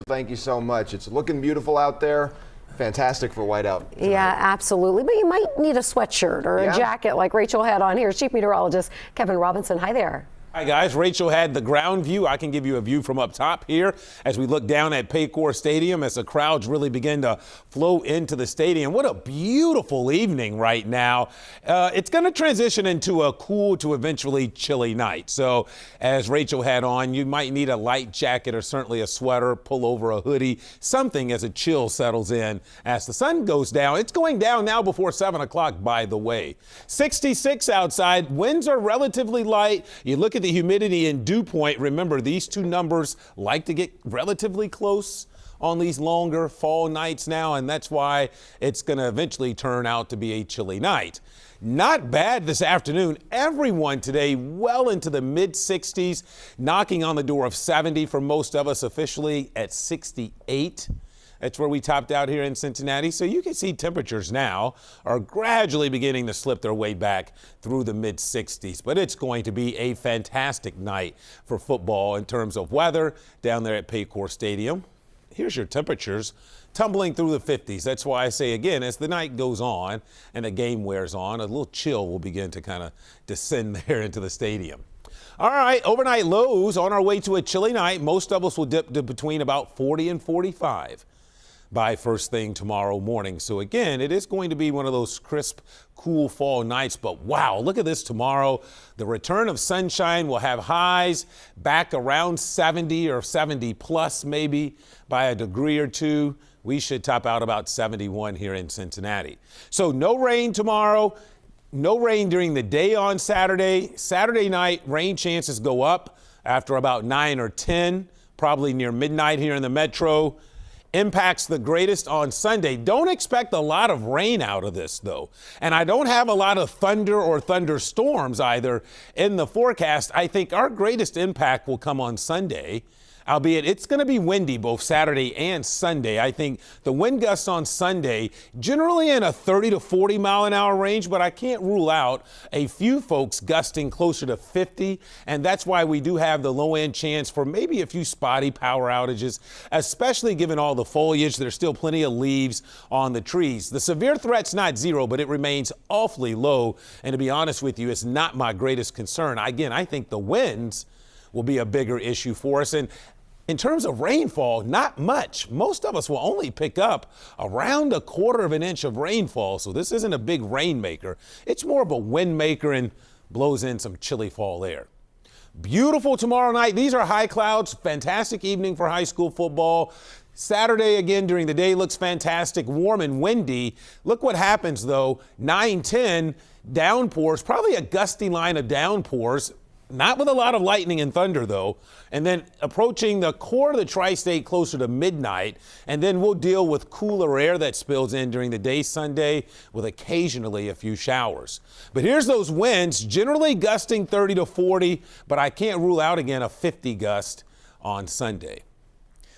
Thank you so much. It's looking beautiful out there. Fantastic for whiteout tonight. Yeah, absolutely. But you might need a sweatshirt or a jacket like Rachel had on here. Chief Meteorologist Kevin Robinson. Hi there. Hi guys, Rachel had the ground view. I can give you a view from up top here as we look down at Paycor Stadium as the crowds really begin to flow into the stadium. What a beautiful evening right now. It's going to transition into a cool to eventually chilly night. So as Rachel had on, you might need a light jacket or certainly a sweater, pull over a hoodie, something as a chill settles in as the sun goes down. It's going down now before 7 o'clock, by the way. 66 outside. Winds are relatively light. You look at the humidity and dew point. Remember, these two numbers like to get relatively close on these longer fall nights now, and that's why it's going to eventually turn out to be a chilly night. Not bad this afternoon. Everyone today well into the mid-60s, knocking on the door of 70 for most of us, officially at 68. That's where we topped out here in Cincinnati. So you can see temperatures now are gradually beginning to slip their way back through the mid-60s. But it's going to be a fantastic night for football in terms of weather down there at Paycor Stadium. Here's your temperatures tumbling through the 50s. That's why I say, again, as the night goes on and the game wears on, a little chill will begin to kind of descend there into the stadium. All right, overnight lows on our way to a chilly night. Most of us will dip to between about 40 and 45. By first thing tomorrow morning. So again, it is going to be one of those crisp, cool fall nights, but wow, look at this tomorrow. The return of sunshine will have highs back around 70 or 70 plus maybe by a degree or two. We should top out about 71 here in Cincinnati. So no rain tomorrow, no rain during the day on Saturday. Saturday night, rain chances go up after about 9 or 10, probably near midnight here in the metro. Impacts the greatest on Sunday. Don't expect a lot of rain out of this, though. And I don't have a lot of thunder or thunderstorms either in the forecast. I think our greatest impact will come on Sunday, albeit it's going to be windy both Saturday and Sunday. I think the wind gusts on Sunday generally in a 30 to 40 mile an hour range, but I can't rule out a few folks gusting closer to 50. And that's why we do have the low end chance for maybe a few spotty power outages, especially given all the foliage. There's still plenty of leaves on the trees. The severe threat's not zero, but it remains awfully low. And to be honest with you, it's not my greatest concern. Again, I think the winds will be a bigger issue for us. And in terms of rainfall, not much. Most of us will only pick up around 1/4 inch of rainfall, so this isn't a big rainmaker. It's more of a wind maker and blows in some chilly fall air. Beautiful tomorrow night. These are high clouds. Fantastic evening for high school football. Saturday again during the day looks fantastic, warm and windy. Look what happens though, 9-10 downpours, probably a gusty line of downpours. Not with a lot of lightning and thunder, though. And then approaching the core of the tri-state closer to midnight. And then we'll deal with cooler air that spills in during the day Sunday with occasionally a few showers. But here's those winds, generally gusting 30 to 40, but I can't rule out again a 50 gust on Sunday.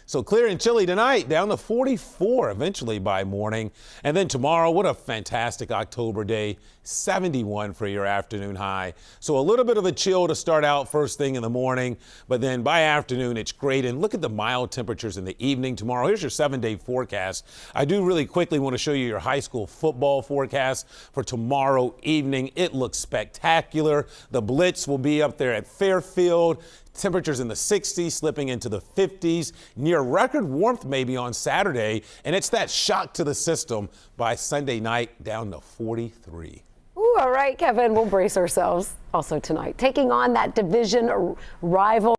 So clear and chilly tonight, down to 44 eventually by morning. And then tomorrow, what a fantastic October day, 71 for your afternoon high. So a little bit of a chill to start out first thing in the morning, but then by afternoon, it's great. And look at the mild temperatures in the evening tomorrow. Here's your 7-day forecast. I do really quickly want to show you your high school football forecast for tomorrow evening. It looks spectacular. The Blitz will be up there at Fairfield. Temperatures in the 60s, slipping into the 50s, near record warmth maybe on Saturday, and it's that shock to the system by Sunday night down to 43. Ooh, all right, Kevin, we'll brace ourselves also tonight, taking on that division rival.